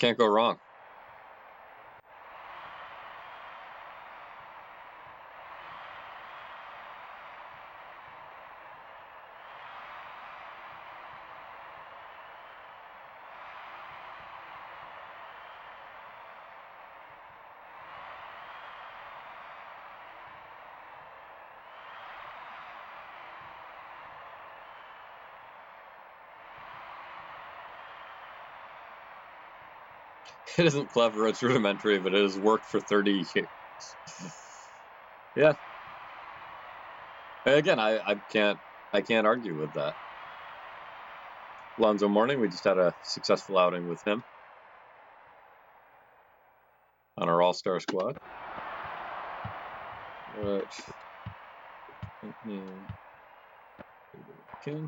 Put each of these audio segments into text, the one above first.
Can't go wrong. It isn't clever, it's rudimentary, but it has worked for 30 years. Yeah. Again, I can't argue with that. Lonzo Mourning, we just had a successful outing with him on our all-star squad. Which okay.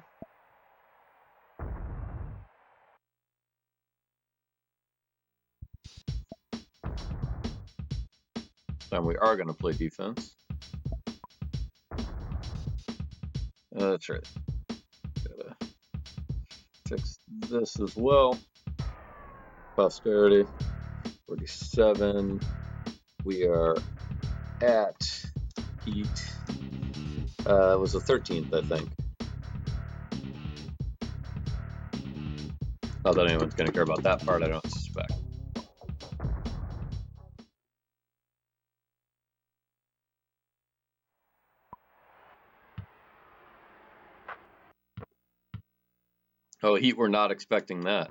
And we are going to play defense. That's right. Gotta fix this as well. Posterity. 47. We are at Heat. It was the 13th, I think. Not that anyone's going to care about that part, I don't suspect. Oh, Heat were not expecting that.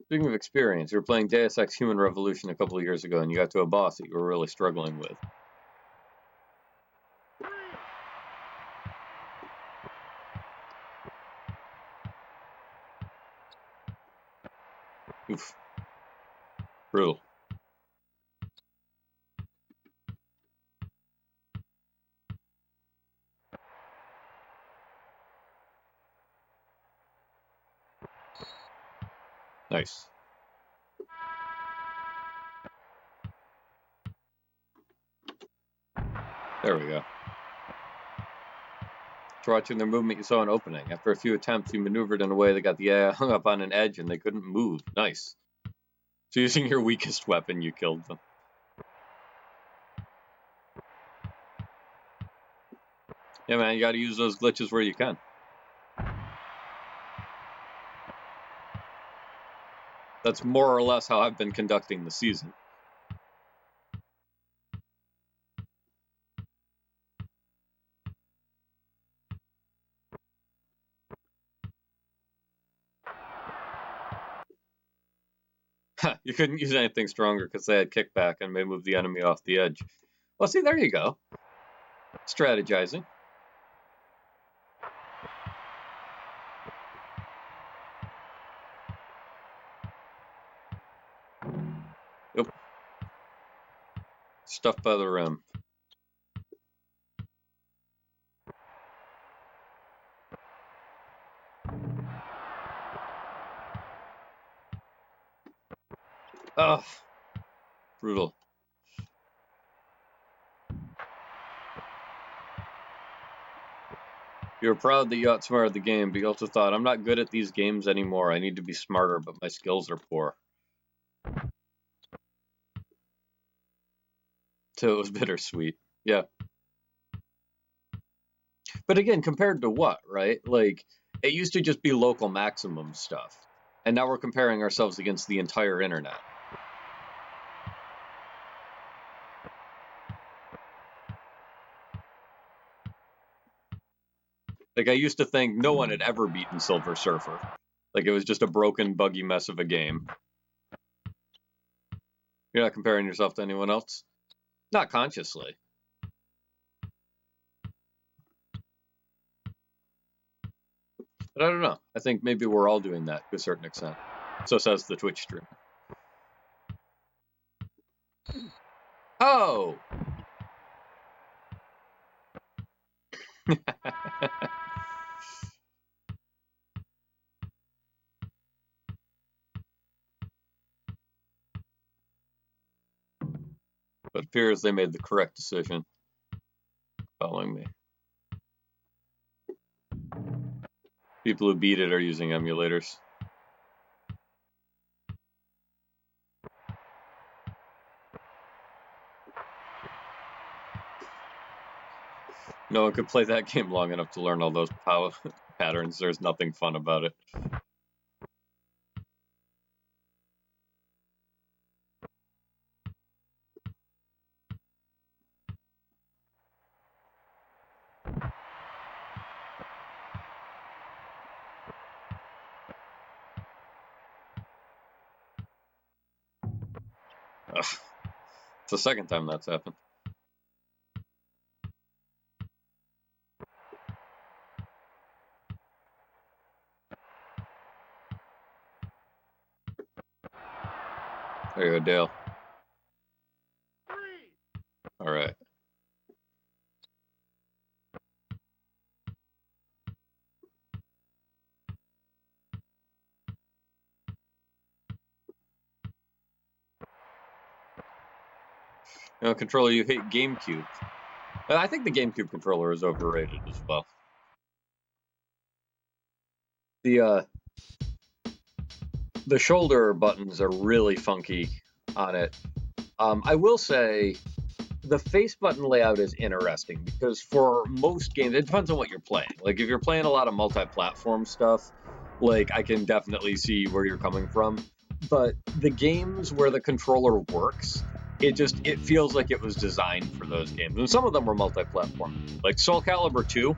Speaking of experience, you were playing Deus Ex Human Revolution a couple of years ago and you got to a boss that you were really struggling with. Oof. Brutal. Nice. There we go. After watching their movement, you saw an opening. After a few attempts, you maneuvered in a way that got the AI hung up on an edge and they couldn't move. Nice. So using your weakest weapon, you killed them. Yeah, man, you gotta use those glitches where you can. That's more or less how I've been conducting the season. You couldn't use anything stronger because they had kickback and may move the enemy off the edge. Well, see, there you go. Strategizing. Yep. Stuffed by the rim. Oh, brutal. You were proud that you outsmarted the game, but you also thought, I'm not good at these games anymore. I need to be smarter, but my skills are poor. So it was bittersweet. Yeah. But again, compared to what, right? Like, it used to just be local maximum stuff. And now we're comparing ourselves against the entire internet. Like, I used to think no one had ever beaten Silver Surfer. Like, it was just a broken, buggy mess of a game. You're not comparing yourself to anyone else? Not consciously. But I don't know. I think maybe we're all doing that to a certain extent. So says the Twitch stream. Oh! But it appears they made the correct decision following me. People who beat it are using emulators. No one could play that game long enough to learn all those power patterns. There's nothing fun about it. Ugh. It's the second time that's happened. There you go, Dale. All right. Controller, you hate GameCube. I think the GameCube controller is overrated as well. The shoulder buttons are really funky on it. I will say the face button layout is interesting because for most games, it depends on what you're playing. Like if you're playing a lot of multi-platform stuff, like I can definitely see where you're coming from. But the games where the controller works, it feels like it was designed for those games. And some of them were multi-platform. Like Soul Calibur 2,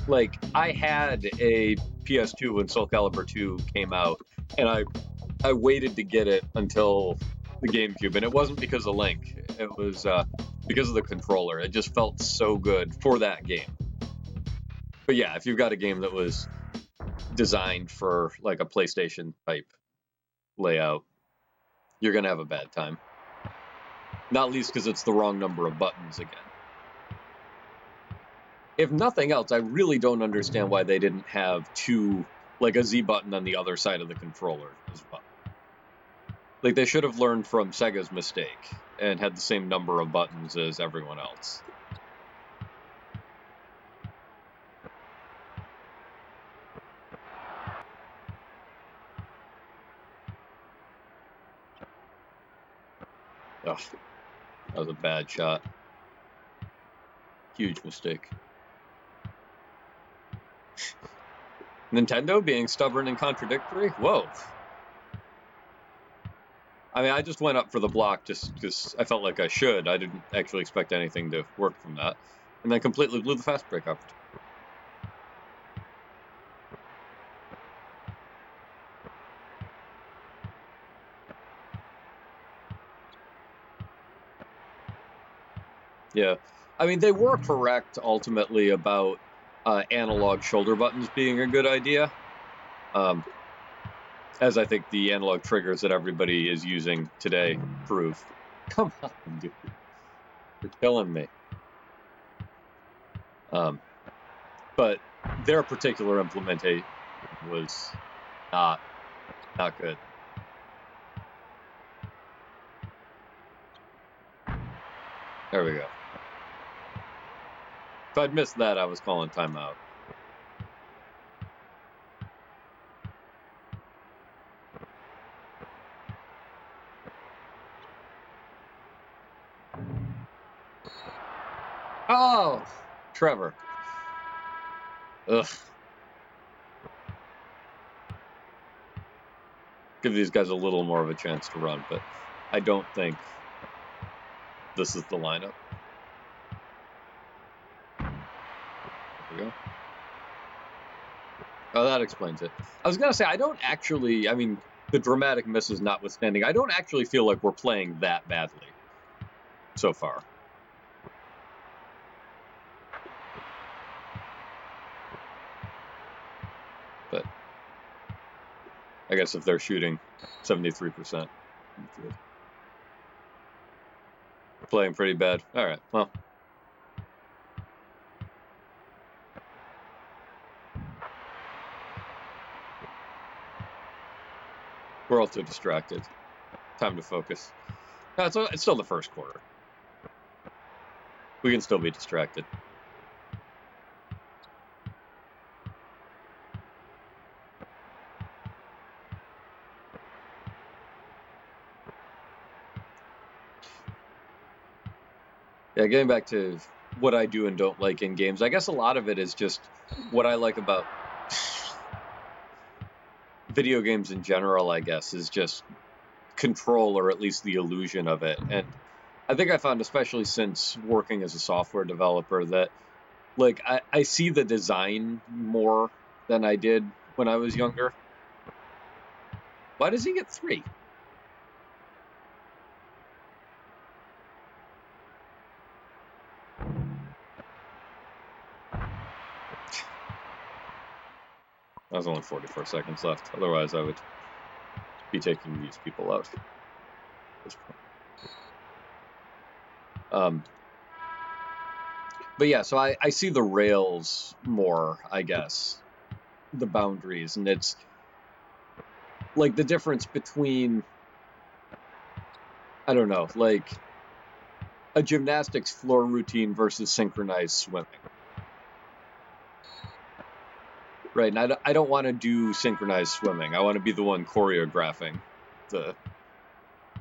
like I had a PS2 when Soul Calibur 2 came out, and I waited to get it until the GameCube, and it wasn't because of Link. It was because of the controller. It just felt so good for that game. But yeah, if you've got a game that was designed for like a PlayStation type layout, you're gonna have a bad time. Not least because it's the wrong number of buttons again. If nothing else, I really don't understand why they didn't have like a Z button on the other side of the controller as well. Like they should have learned from Sega's mistake and had the same number of buttons as everyone else. Ugh, that was a bad shot. Huge mistake. Nintendo being stubborn and contradictory? Whoa. I mean, I just went up for the block just because I felt like I should. I didn't actually expect anything to work from that. And then completely blew the fast break opportunity. Yeah. I mean, they were correct ultimately about analog shoulder buttons being a good idea. As I think the analog triggers that everybody is using today prove. Come on, dude. You're killing me. But their particular implementation was not good. There we go. If I'd missed that, I was calling timeout. Oh, Trevor. Ugh. Give these guys a little more of a chance to run, but I don't think this is the lineup. There we go. Oh, that explains it. I was going to say, I mean, the dramatic misses notwithstanding, I don't actually feel like we're playing that badly so far. But I guess if they're shooting 73%, playing pretty bad. All right, well. We're all too distracted. Time to focus. No, it's still the first quarter. We can still be distracted. Yeah, getting back to what I do and don't like in games. I guess a lot of it is just what I like about video games in general, I guess, is just control, or at least the illusion of it. And I think I found, especially since working as a software developer, that like I see the design more than I did when I was younger. Why does he get 3? There's only 44 seconds left. Otherwise, I would be taking these people out at this point. But yeah, so I see the rails more, I guess, the boundaries, and it's like the difference between, I don't know, like a gymnastics floor routine versus synchronized swimming. Right, and I don't want to do synchronized swimming. I want to be the one choreographing the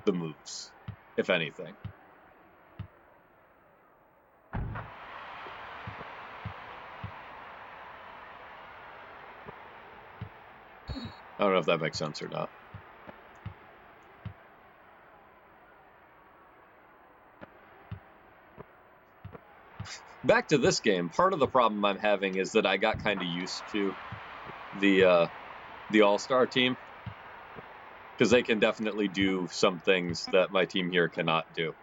moves, if anything. I don't know if that makes sense or not. Back to this game, part of the problem I'm having is that I got kind of used to the All-Star team, because they can definitely do some things that my team here cannot do.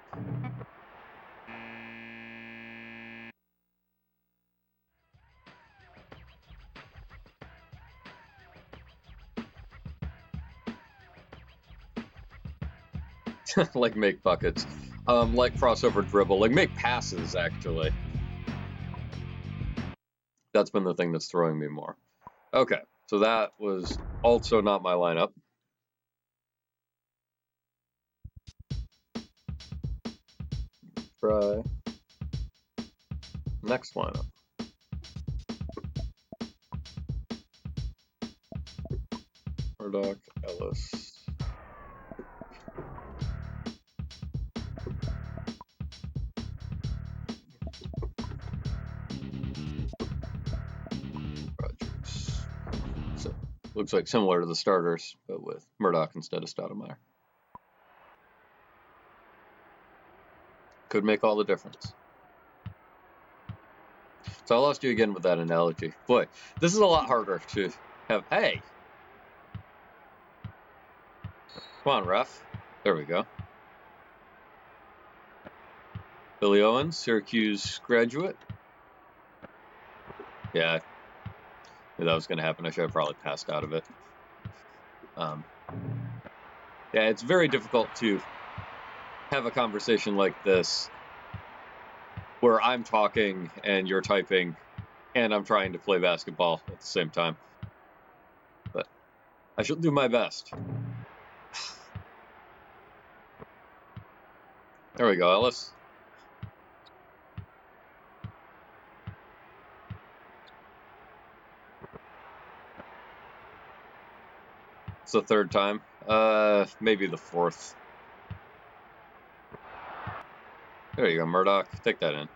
Like make buckets, like crossover dribble, like make passes, actually. That's been the thing that's throwing me more. Okay, so that was also not my lineup. Try next lineup. Murdoch, Ellis. Rogers. So looks like similar to the starters, but with Murdoch instead of Stoudemire. Could make all the difference. So I lost you again with that analogy. Boy, this is a lot harder to have. Hey! Come on, ref. There we go. Billy Owens, Syracuse graduate. Yeah, I knew that was going to happen. I should have probably passed out of it. Yeah, it's very difficult to have a conversation like this where I'm talking and you're typing and I'm trying to play basketball at the same time. But I shall do my best. There we go, Ellis. It's the third time. Maybe the fourth. There you go, Murdoch. Take that in.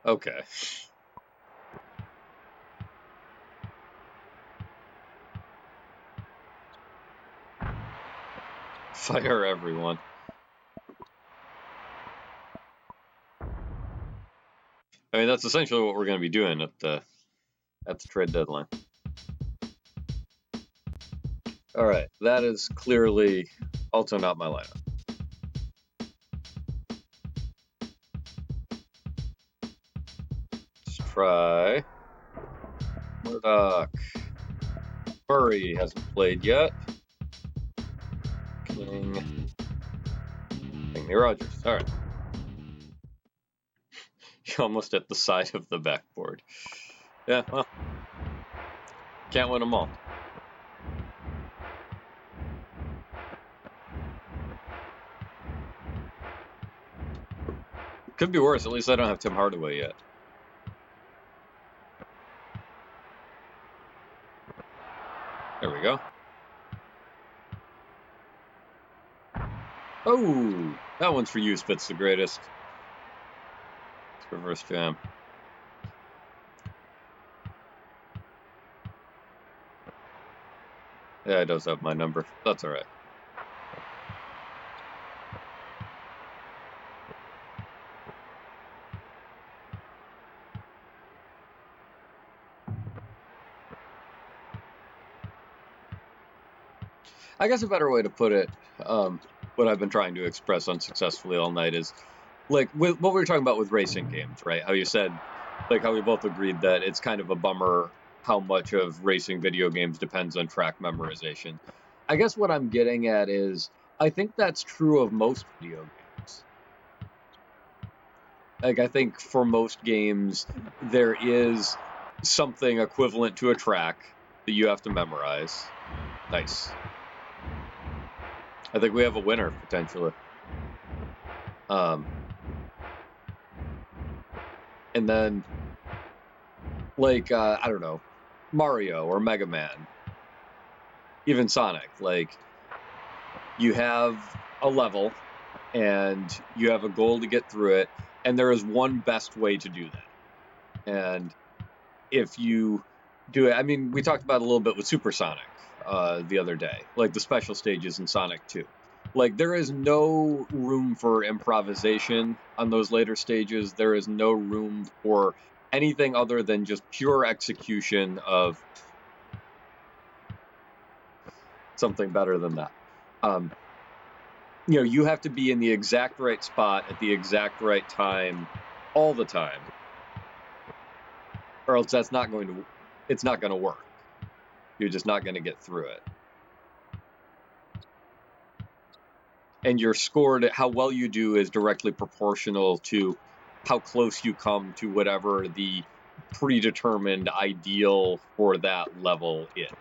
Okay. Fire everyone. I mean, that's essentially what we're going to be doing at the trade deadline. All right, that is clearly also not my lineup. Let's try Murdoch. Murray hasn't played yet. King hitting me, Rogers. All right. You're almost at the side of the backboard. Yeah, well, can't win them all. Could be worse. At least I don't have Tim Hardaway yet. There we go. Oh, that one's for you, Spitz the Greatest. It's reverse jam. Yeah, it does have my number. That's all right. I guess a better way to put it, what I've been trying to express unsuccessfully all night is, like, with what we were talking about with racing games, right? How you said, like, how we both agreed that it's kind of a bummer how much of racing video games depends on track memorization. I guess what I'm getting at is, I think that's true of most video games. Like, I think for most games, there is something equivalent to a track that you have to memorize. Nice. I think we have a winner, potentially. And then, like, I don't know, Mario or Mega Man, even Sonic, like, you have a level and you have a goal to get through it, and there is one best way to do that. And if you do it, I mean, we talked about it a little bit with Supersonic the other day, like the special stages in Sonic 2. Like, there is no room for improvisation on those later stages. There is no room for anything other than just pure execution of something better than that. You have to be in the exact right spot at the exact right time all the time, or else it's not going to work. You're just not going to get through it. And your score, how well you do, is directly proportional to how close you come to whatever the predetermined ideal for that level is.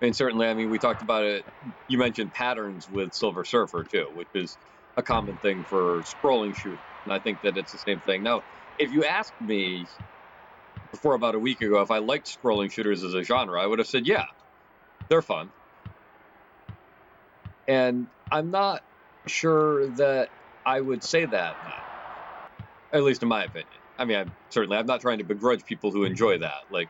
And certainly, we talked about it. You mentioned patterns with Silver Surfer, too, which is a common thing for scrolling shooters. And I think that it's the same thing. Now, if you asked me before about a week ago if I liked scrolling shooters as a genre, I would have said, yeah, they're fun. And I'm not sure that I would say that now, at least in my opinion. I'm not trying to begrudge people who enjoy that. Like,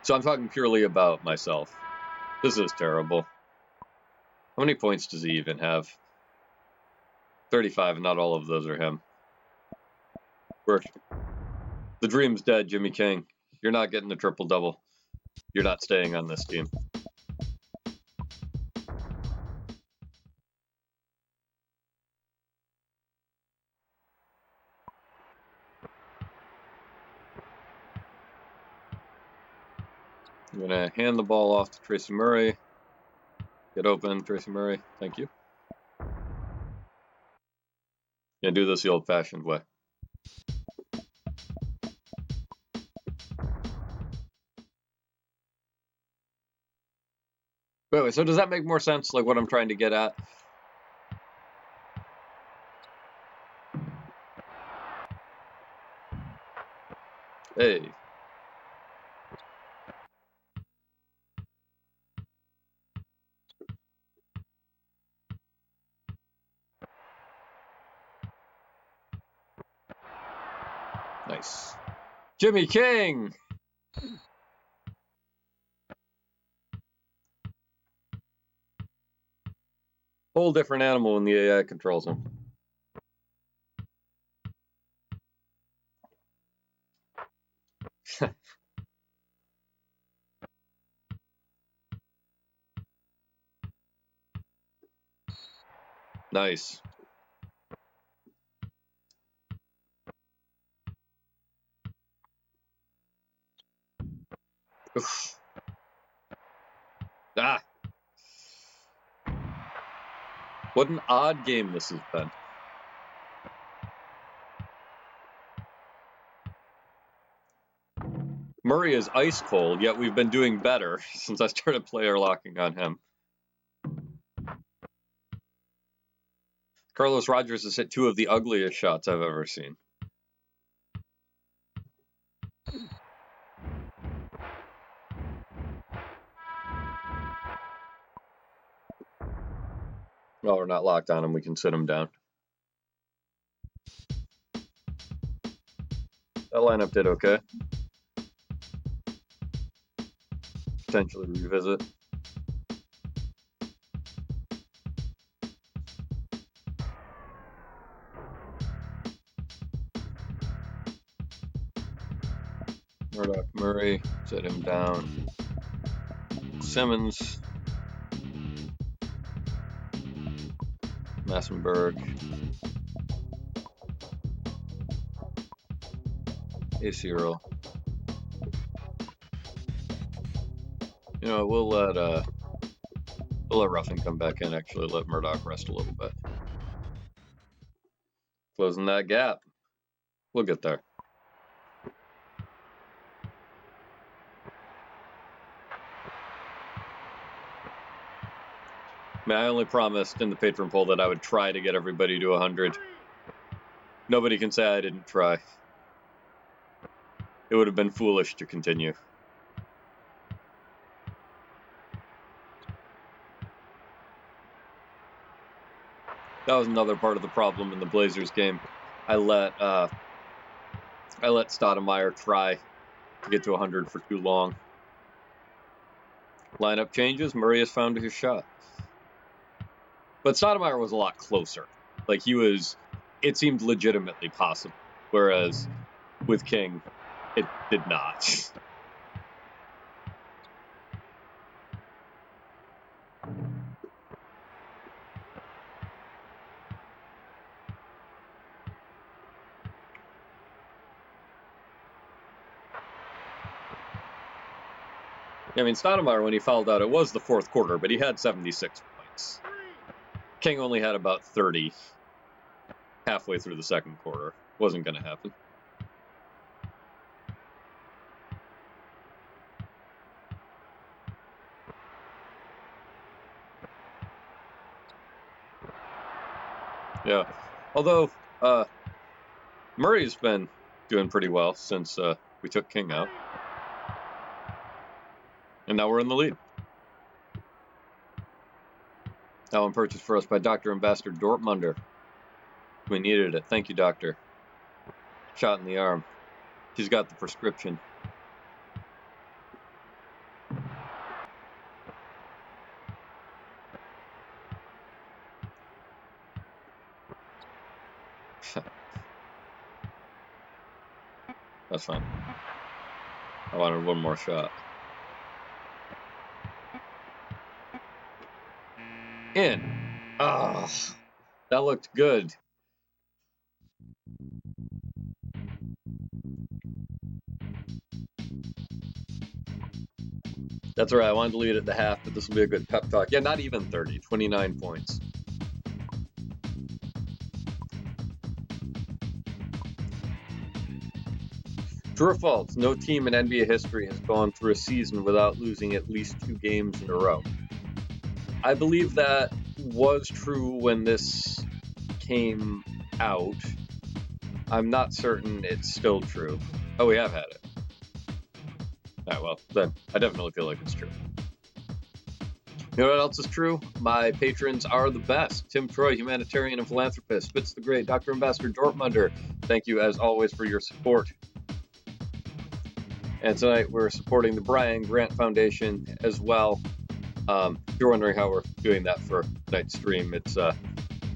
so I'm talking purely about myself. This is terrible. How many points does he even have? 35, and not all of those are him. The dream's dead, Jimmy King. You're not getting the triple-double. You're not staying on this team. I'm going to hand the ball off to Tracy Murray. Get open, Tracy Murray. Thank you. Yeah, do this the old-fashioned way. Wait, so does that make more sense, like what I'm trying to get at? Hey. Nice. Jimmy King! Whole different animal when the AI controls him. Nice. Oof. Ah. What an odd game this has been. Murray is ice cold, yet we've been doing better since I started player locking on him. Carlos Rogers has hit 2 of the ugliest shots I've ever seen. Well, we're not locked on him. We can sit him down. That lineup did okay. Potentially revisit. Murdoch, Murray, sit him down. Simmons. Massenberg. AC Earl. You know, we'll let Ruffin come back in. Actually, let Murdoch rest a little bit. Closing that gap. We'll get there. I mean, I only promised in the patron poll that I would try to get everybody to 100. Nobody can say I didn't try. It would have been foolish to continue. That was another part of the problem in the Blazers game. I let Stoudemire try to get to 100 for too long. Lineup changes. Murray has found his shot. But Stoudemire was a lot closer. Like, it seemed legitimately possible. Whereas with King, it did not. I mean, Stoudemire, when he fouled out, it was the fourth quarter, but he had 76 points. King only had about 30 halfway through the second quarter. Wasn't going to happen. Yeah. Although, Murray's been doing pretty well since we took King out. And now we're in the lead. That one purchased for us by Dr. Ambassador Dortmunder. We needed it. Thank you, Doctor. Shot in the arm. She's got the prescription. That's fine. I wanted one more shot. In. Ah, that looked good. That's right. I wanted to lead at the half, but this will be a good pep talk. Yeah, not even 30. 29 points. True or false? No team in NBA history has gone through a season without losing at least 2 games in a row. I believe that was true when this came out. I'm not certain it's still true. Oh, we have had it. All right, well, then I definitely feel like it's true. You know what else is true? My patrons are the best. Tim Troy, humanitarian and philanthropist. Spitz the Great, Dr. Ambassador Dortmunder. Thank you, as always, for your support. And tonight we're supporting the Brian Grant Foundation as well. If you're wondering how we're doing that for tonight's stream, it's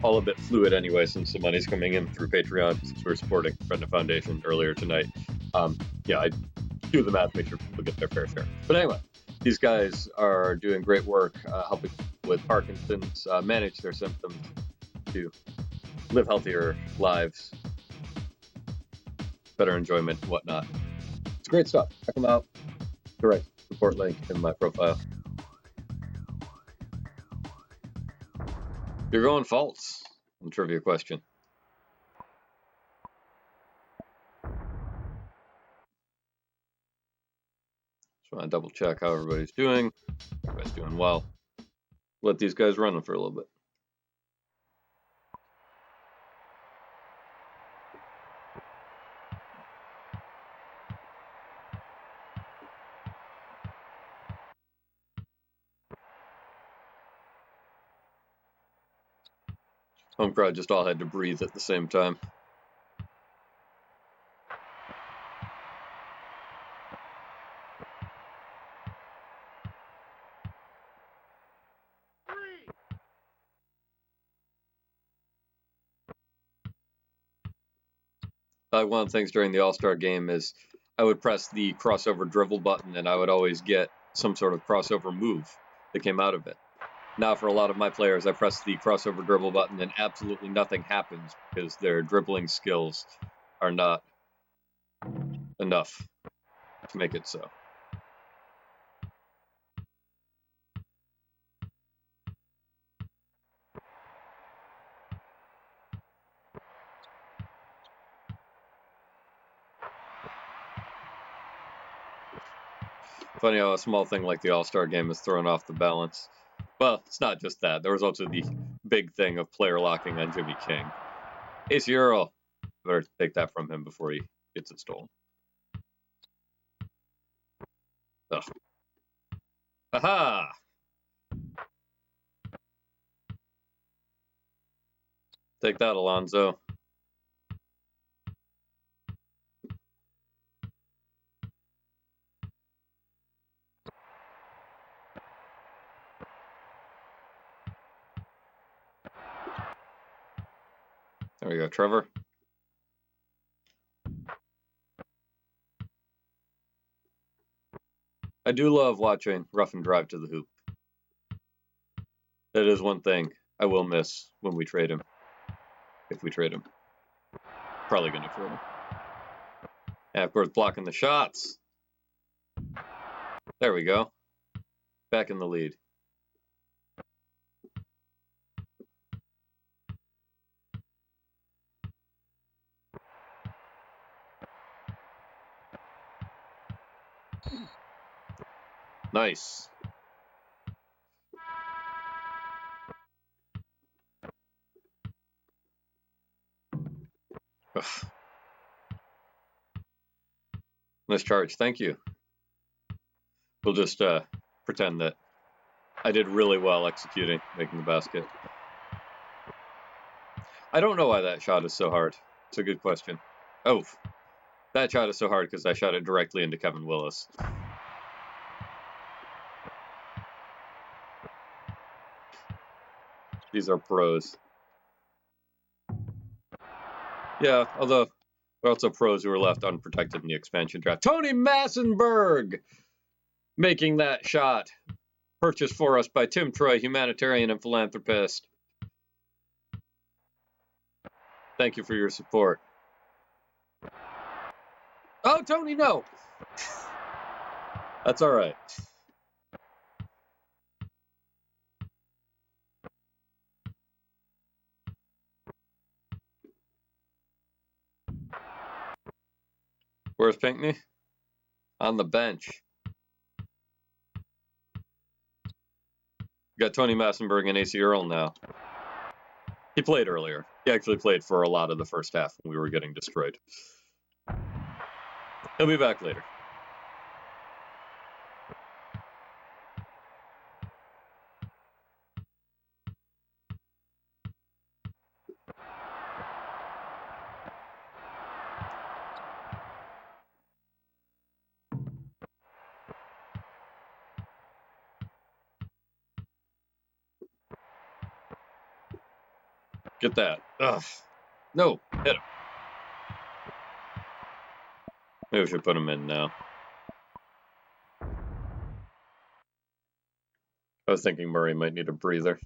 all a bit fluid anyway, since the money's coming in through Patreon, since we're supporting Brenda Foundation earlier tonight. Yeah, I do the math, make sure people get their fair share. But anyway, these guys are doing great work helping with Parkinson's, manage their symptoms. to live healthier lives, better enjoyment, and whatnot. It's great stuff. Check them out. Direct support link in my profile. You're going false on trivia question. Just want to double check how everybody's doing. Everybody's doing well. Let these guys run for a little bit. Home crowd just all had to breathe at the same time. One of the things during the All-Star game is I would press the crossover dribble button and I would always get some sort of crossover move that came out of it. Now, for a lot of my players, I press the crossover dribble button and absolutely nothing happens because their dribbling skills are not enough to make it so. Funny how a small thing like the All-Star game is thrown off the balance. Well, it's not just that. There was also the big thing of player locking on Jimmy King. AC Earl, better take that from him before he gets it stolen. Ugh. Aha! Take that, Alonzo. There we go, Trevor. I do love watching Rough and Drive to the hoop. That is one thing I will miss when we trade him. If we trade him. Probably going to trade him. And of course, blocking the shots. There we go. Back in the lead. Nice. Ugh. Nice charge. Thank you. We'll just pretend that I did really well executing, making the basket. I don't know why that shot is so hard. It's a good question. Oh, that shot is so hard because I shot it directly into Kevin Willis. These are pros. Yeah, although they're also pros who were left unprotected in the expansion draft. Tony Massenberg making that shot. Purchased for us by Tim Troy, humanitarian and philanthropist. Thank you for your support. Oh, Tony, no. That's all right. Where's Pinckney? On the bench. Got Tony Massenberg and AC Earl now. He played earlier. He actually played for a lot of the first half when we were getting destroyed. He'll be back later. Get that. Ugh. No, hit him. Maybe we should put him in now. I was thinking Murray might need a breather.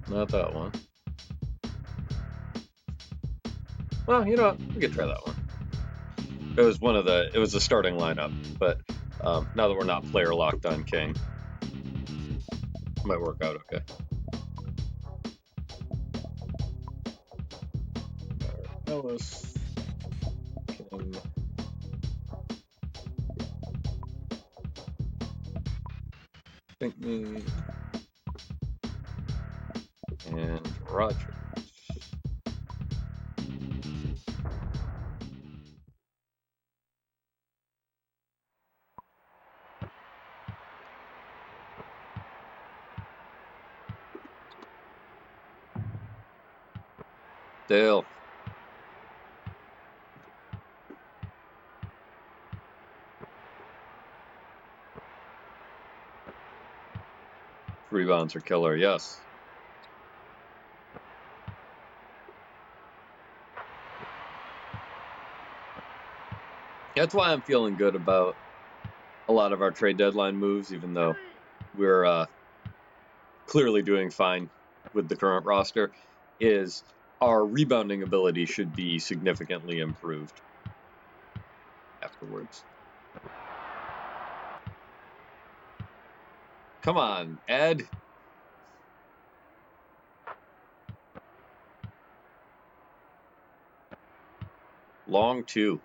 Not that one. Well, you know what? We could try that one. It was it was the starting lineup, but now that we're not player locked on King, it might work out okay. Ellis, King, Pinkney, and Rogers. Dale. Rebounds are killer, yes. That's why I'm feeling good about a lot of our trade deadline moves, even though we're clearly doing fine with the current roster, is our rebounding ability should be significantly improved afterwards. Come on, Ed. Long 2.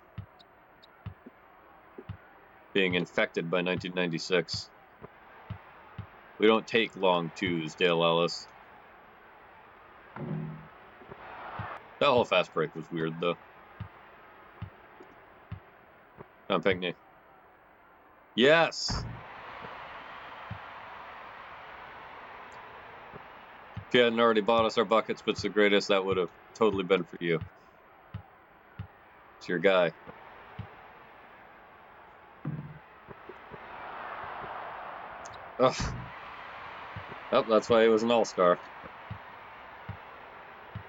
Being infected by 1996. We don't take long 2s, Dale Ellis. That whole fast break was weird, though. Tom Pinkney. Yes! If you hadn't already bought us our buckets, but it's the greatest, that would have totally been for you. It's your guy. Ugh. Oh, that's why he was an all-star.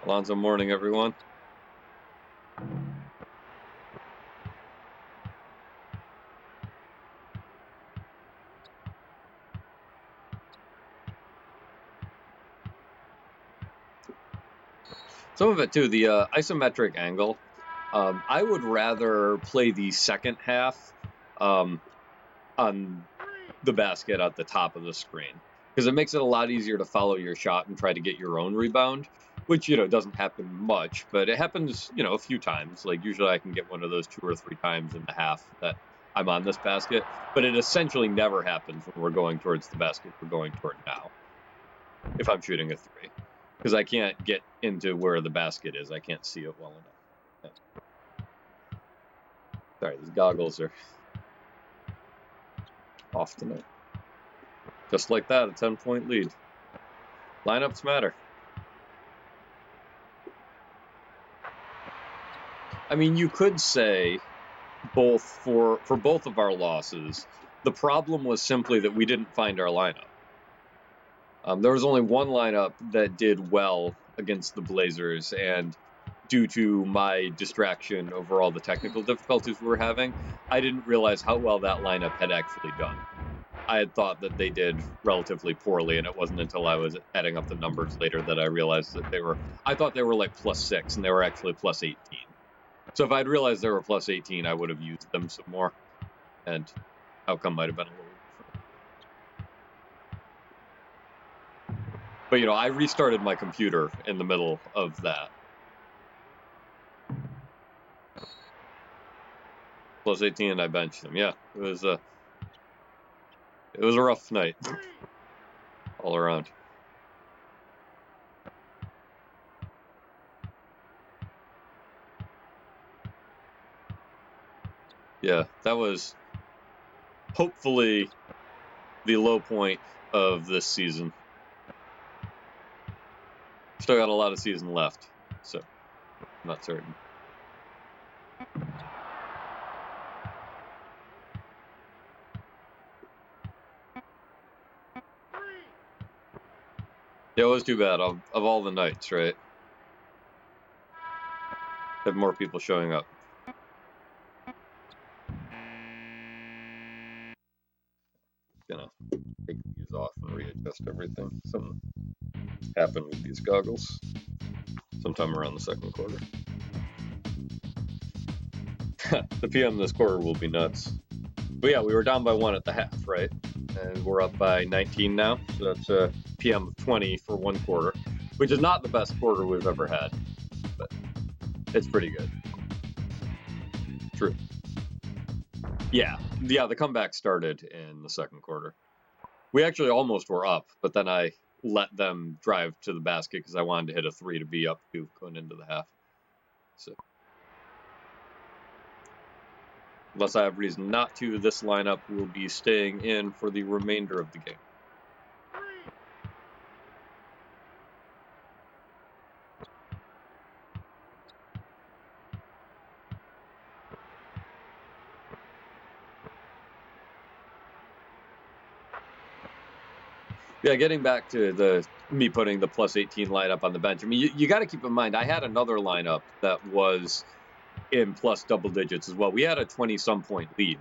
Alonzo Mourning, everyone. Some of it, too, the isometric angle. I would rather play the second half on the basket at the top of the screen, because it makes it a lot easier to follow your shot and try to get your own rebound, which, you know, doesn't happen much, but it happens, you know, a few times. Like, usually I can get one of those 2 or 3 times in the half that I'm on this basket, but it essentially never happens when we're going towards the basket we're going toward now, if I'm shooting a 3, because I can't get into where the basket is. I can't see it well enough. Sorry, these goggles are off tonight. Just like that, a 10-point lead. Lineups matter. I mean, you could say both for both of our losses, the problem was simply that we didn't find our lineup. There was only one lineup that did well against the Blazers, and due to my distraction over all the technical difficulties we were having, I didn't realize how well that lineup had actually done. I had thought that they did relatively poorly, and it wasn't until I was adding up the numbers later that I realized that I thought they were like +6, and they were actually +18. So if I'd realized they were +18, I would have used them some more, and outcome might have been a little different. But, you know, I restarted my computer in the middle of that. +18, and I benched them. Yeah, it was a rough night all around. Yeah, that was hopefully the low point of this season. Still got a lot of season left, so I'm not certain. Yeah, it was too bad of all the nights, right? Had more people showing up. gonna take these off and readjust everything. Something happened with these goggles sometime around the second quarter. The PM this quarter will be nuts. But yeah, we were down by 1 at the half, right? And we're up by 19 now. So that's a PM of 20 for 1 quarter, which is not the best quarter we've ever had, but it's pretty good. True. Yeah, the comeback started in the second quarter. We actually almost were up, but then I let them drive to the basket because I wanted to hit a 3 to be up 2 going into the half. So, unless I have reason not to, this lineup will be staying in for the remainder of the game. Yeah, getting back to me putting the plus 18 lineup on the bench. I mean, you got to keep in mind, I had another lineup that was in plus double digits as well. We had a 20-some point lead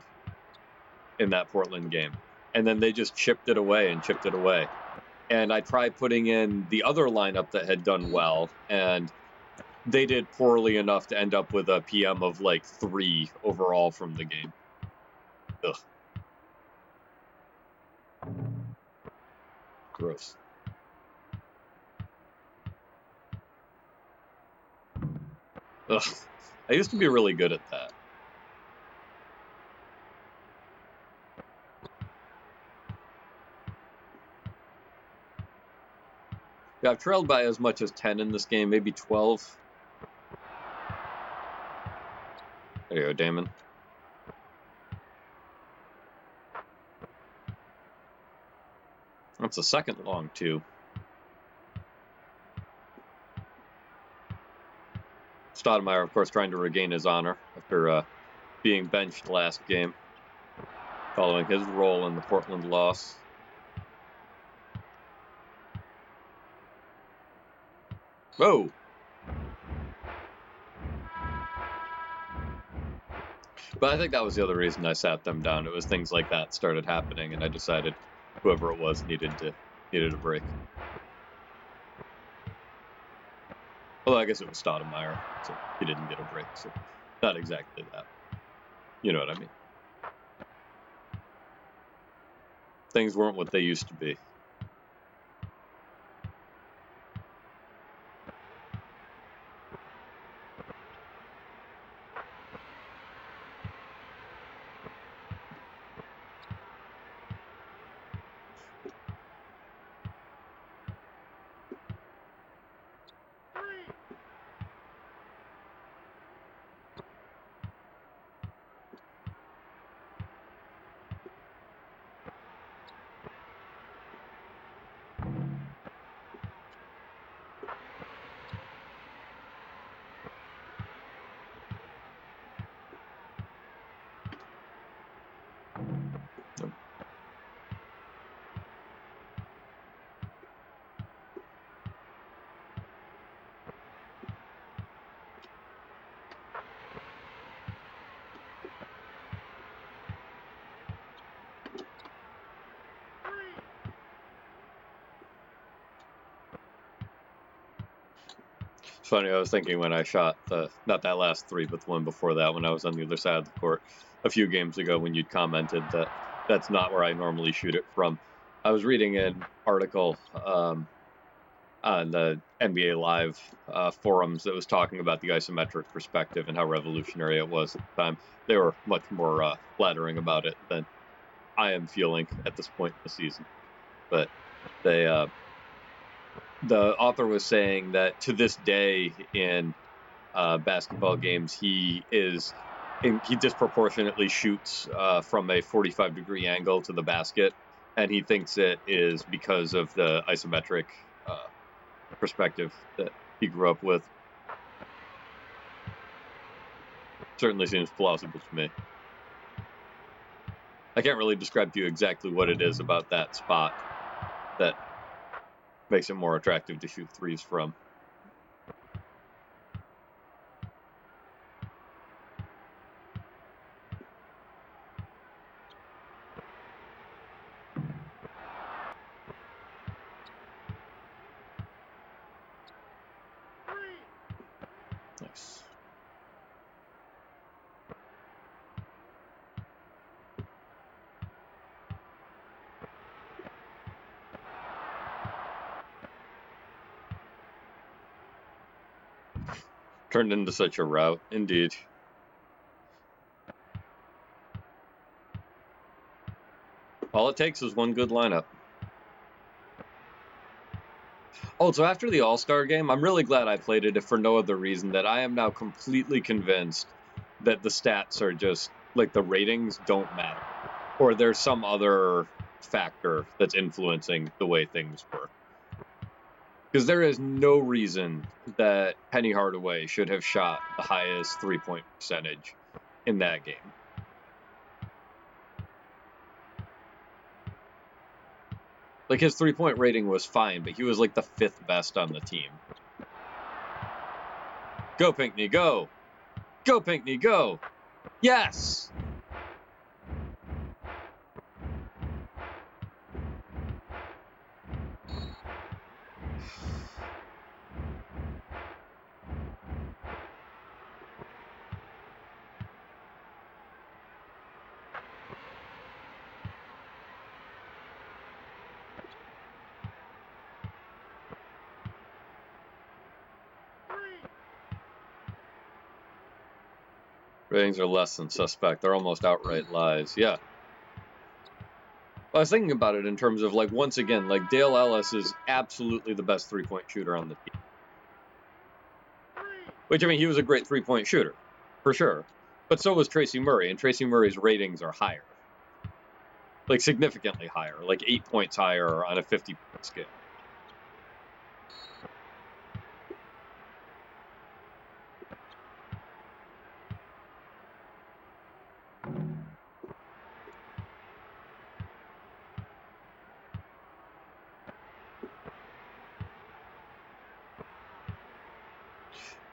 in that Portland game, and then they just chipped it away and chipped it away. And I tried putting in the other lineup that had done well, and they did poorly enough to end up with a PM of like 3 overall from the game. Ugh. Gross. Ugh. I used to be really good at that. Yeah, I've trailed by as much as 10 in this game, maybe 12. There you go, Damon. That's a second long, too. Stoudemire, of course, trying to regain his honor after being benched last game, following his role in the Portland loss. Whoa! But I think that was the other reason I sat them down. It was things like that started happening, and I decided whoever it was needed a break. Although I guess it was Stoudemire, so he didn't get a break. So not exactly that. You know what I mean? Things weren't what they used to be. It's funny, I was thinking when I shot not that last 3, but the one before that, when I was on the other side of the court a few games ago, when you'd commented that that's not where I normally shoot it from. I was reading an article on the NBA Live forums that was talking about the isometric perspective and how revolutionary it was at the time. They were much more flattering about it than I am feeling at this point in the season. But they the author was saying that to this day in basketball games, he disproportionately shoots from a 45-degree angle to the basket, and he thinks it is because of the isometric perspective that he grew up with. Certainly seems plausible to me. I can't really describe to you exactly what it is about that spot that makes it more attractive to shoot threes from. Turned into such a rout, indeed. All it takes is one good lineup. Oh, so after the All-Star game, I'm really glad I played it, if for no other reason that I am now completely convinced that the stats are just, like, the ratings don't matter. Or there's some other factor that's influencing the way things work. Because there is no reason that Penny Hardaway should have shot the highest three-point percentage in that game. Like, his three-point rating was fine, but he was, like, the 5th best on the team. Go, Pinckney, go! Go, Pinckney, go! Yes! Ratings are less than suspect. They're almost outright lies. Yeah. I was thinking about it in terms of, like, once again, like, Dale Ellis is absolutely the best three-point shooter on the team. Which, I mean, he was a great three-point shooter, for sure. But so was Tracy Murray, and Tracy Murray's ratings are higher. Like, significantly higher. Like, 8 points higher on a 50-point scale.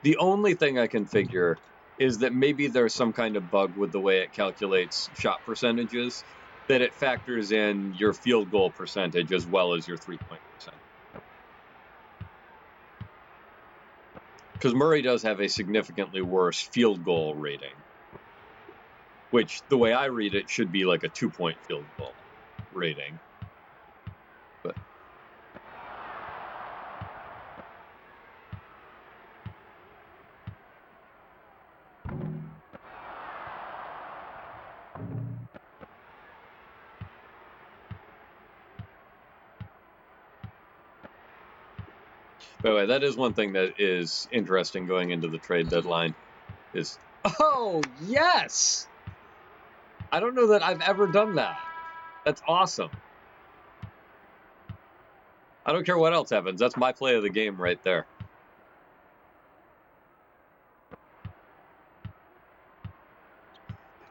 The only thing I can figure is that maybe there's some kind of bug with the way it calculates shot percentages, that it factors in your field goal percentage as well as your three-point percentage. Because Murray does have a significantly worse field goal rating, which, the way I read it, should be like a 2-point field goal rating. But by the way, that is one thing that is interesting going into the trade deadline is, oh, yes! I don't know that I've ever done that. That's awesome. I don't care what else happens. That's my play of the game right there.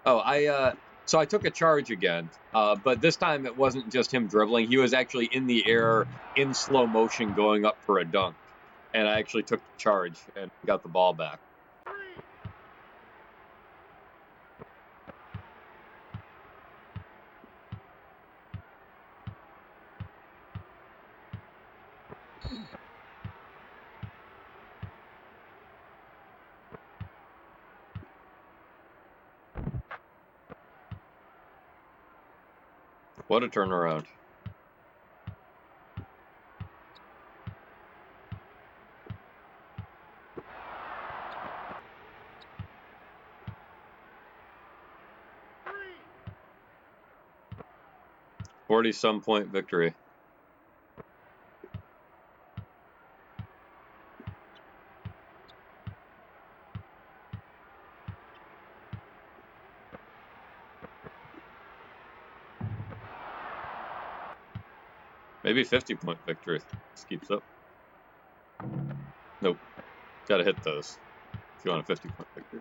Oh, so I took a charge again, but this time it wasn't just him dribbling. He was actually in the air in slow motion going up for a dunk. And I actually took the charge and got the ball back. What a turnaround. Forty-some point victory. Maybe 50-point victory. This keeps up. Nope. Gotta hit those if you want a 50-point victory.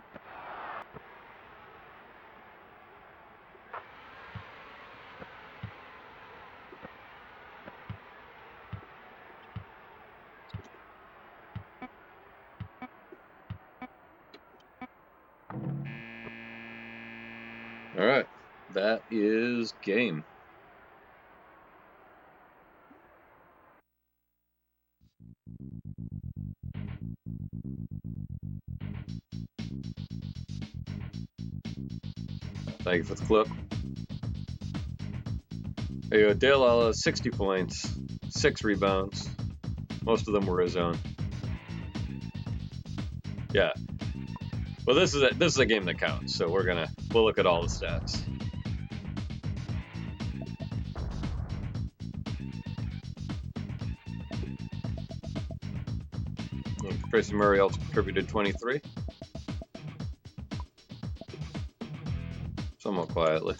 All right. That is game. Thank you for the clip. There you go. Dale Ellis, 60 points, 6 rebounds. Most of them were his own. Yeah. Well, this is a game that counts, so we'll look at all the stats. Tracy Murray also contributed 23. Somewhat quietly.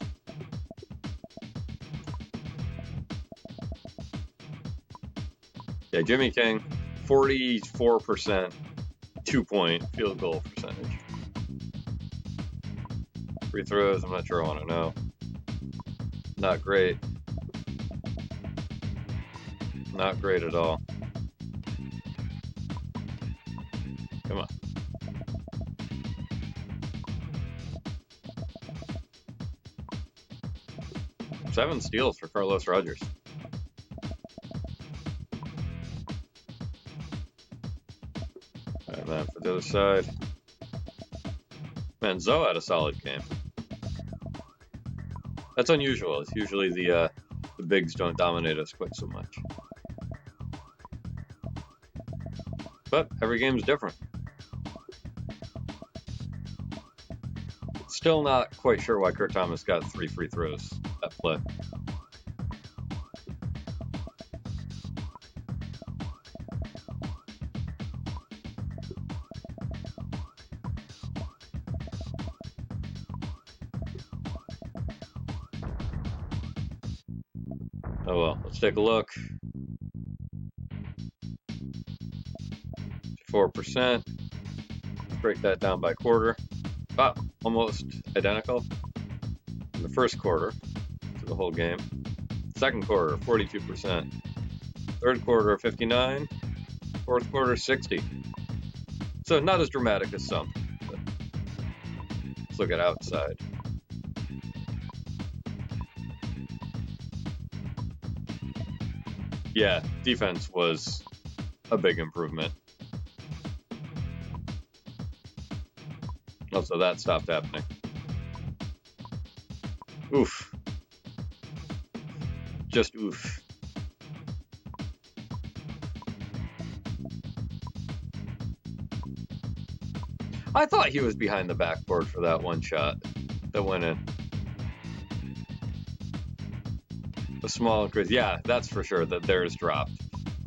Yeah, Jimmy King, 44%, 2-point field goal percentage. Free throws, I'm not sure I want to know. Not great. Not great at all. Come on. Seven steals for Carlos Rogers. And then for the other side, Manzo had a solid game. That's unusual. It's usually the bigs don't dominate us quite so much. But every game's different. Still not quite sure why Kurt Thomas got 3 free throws at play. Oh well, let's take a look. 4%. Let's break that down by quarter. Ah, almost identical. In the first quarter to the whole game. Second quarter, 42%. Third quarter, 59. Fourth quarter, 60. So not as dramatic as some. But let's look at outside. Yeah, defense was a big improvement. Also, that stopped happening. Oof. Just oof. I thought he was behind the backboard for that one shot that went in. A small increase. Yeah, that's for sure that theirs dropped.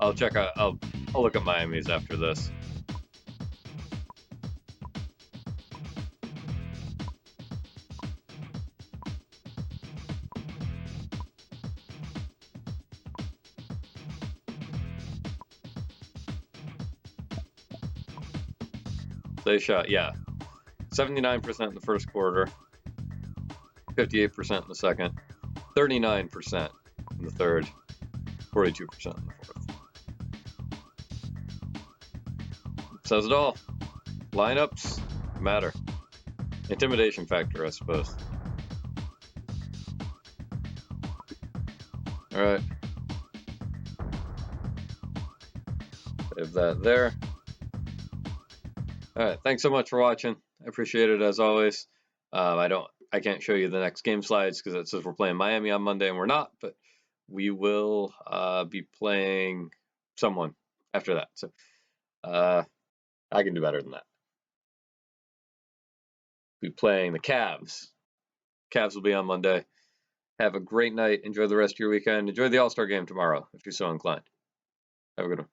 I'll check out. I'll look at Miami's after this. They shot, yeah, 79% in the first quarter, 58% in the second, 39% in the third, 42% in the fourth. Says it all. Lineups matter. Intimidation factor, I suppose. All right. Save that there. All right. Thanks so much for watching. I appreciate it as always. I can't show you the next game slides because it says we're playing Miami on Monday and we're not, but we will be playing someone after that. So I can do better than that. Be playing the Cavs. Cavs will be on Monday. Have a great night. Enjoy the rest of your weekend. Enjoy the All-Star game tomorrow if you're so inclined. Have a good one.